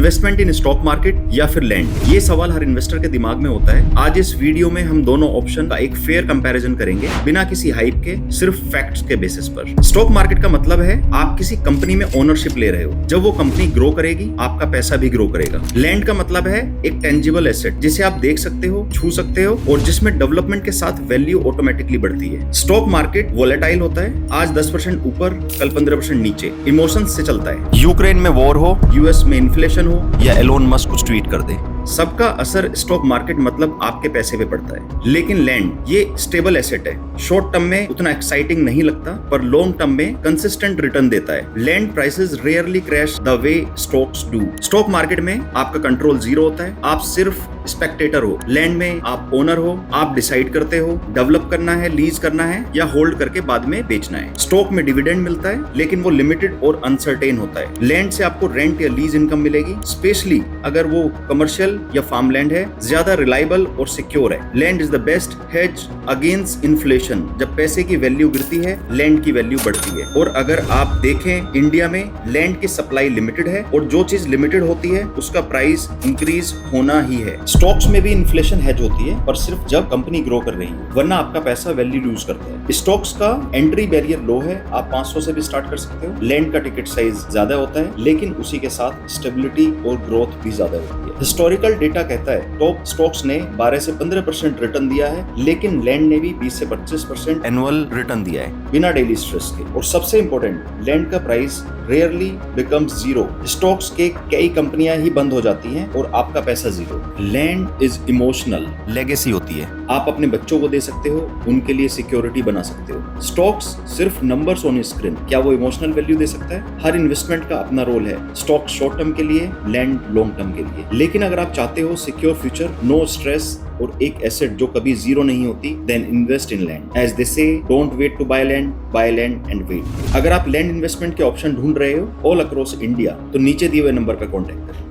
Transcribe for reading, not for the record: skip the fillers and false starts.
Investment in stock market या फिर land? ये सवाल हर इन्वेस्टर के दिमाग में होता है। आज इस वीडियो में हम दोनों ऑप्शन का एक फेयर कंपैरिजन करेंगे बिना किसी हाइप के, सिर्फ फैक्ट्स के बेसिस पर। स्टॉक मार्केट का मतलब है आप किसी कंपनी में ओनरशिप ले रहे हो। जब वो कंपनी ग्रो करेगी आपका पैसा भी ग्रो करेगा। लैंड का मतलब है एक टेंजिबल एसेट जिसे आप देख सकते हो, छू सकते हो और जिसमें डेवलपमेंट के साथ वैल्यू ऑटोमेटिकली बढ़ती है। स्टॉक मार्केट वोलेटाइल होता है, आज 10% ऊपर, कल 15% नीचे, इमोशंस से चलता है। यूक्रेन में वॉर हो, यूएस में इन्फ्लेशन हो या एलोन मस्क कुछ ट्वीट कर दे, सबका असर स्टॉक मार्केट मतलब आपके पैसे पे पड़ता है। लेकिन लैंड ये स्टेबल एसेट है। शॉर्ट टर्म में उतना एक्साइटिंग नहीं लगता पर लॉन्ग टर्म में कंसिस्टेंट रिटर्न देता है। Land prices rarely crash the way stocks do. Stock market में आपका कंट्रोल जीरो होता है, आप सिर्फ स्पेक्टेटर हो। लैंड में आप ओनर हो, आप डिसाइड करते हो डेवलप करना है, लीज करना है या होल्ड करके बाद में बेचना है। स्टॉक में डिविडेंड मिलता है लेकिन वो लिमिटेड और अनसर्टेन होता है। लैंड से आपको रेंट या लीज इनकम मिलेगी, स्पेशली अगर वो कमर्शियल या फार्म लैंड है, ज्यादा रिलायबल और सिक्योर है। Land is the best hedge against inflation. जब पैसे की वैल्यू गिरती है लैंड की वैल्यू बढ़ती है। और अगर आप देखें इंडिया में लैंड की सप्लाई लिमिटेड है और जो चीज लिमिटेड होती है उसका प्राइस इंक्रीज होना ही है। स्टॉक्स में भी इन्फ्लेशन हेज होती है पर सिर्फ जब कंपनी ग्रो कर रही है, वरना आपका पैसा वैल्यू लूज करता है। स्टॉक्स का एंट्री बैरियर लो है, आप 500 से भी स्टार्ट कर सकते हो। लैंड का टिकट साइज ज्यादा होता है लेकिन उसी के साथ स्टेबिलिटी और ग्रोथ भी ज्यादा होती है। हिस्टोरिकल डेटा कहता है टॉप स्टॉक्स ने 12 से 15% रिटर्न दिया है लेकिन लैंड ने भी 20 से 25% एनुअल रिटर्न दिया है बिना डेली स्ट्रेस के। और सबसे इंपॉर्टेंट, लैंड का price rarely becomes zero. Stocks के कई कंपनियां ही बंद हो जाती हैं और आपका पैसा zero. Land is emotional, legacy होती है। आप अपने बच्चों को दे सकते हो, उनके लिए सिक्योरिटी बना सकते हो। स्टॉक्स सिर्फ नंबर्स ऑन स्क्रीन, क्या वो इमोशनल वैल्यू दे सकता है? हर इन्वेस्टमेंट का अपना रोल है। स्टॉक शॉर्ट टर्म के लिए, लैंड लॉन्ग टर्म के लिए। लेकिन अगर आप चाहते हो सिक्योर फ्यूचर, नो स्ट्रेस और एक एसेट जो कभी जीरो नहीं होती, then invest in land. As they say, don't wait to buy land and wait. अगर आप लैंड इन्वेस्टमेंट के ऑप्शन ढूंढ रहे हो ऑल अक्रॉस इंडिया तो नीचे दिए हुए नंबर पर कॉन्टेक्ट करें।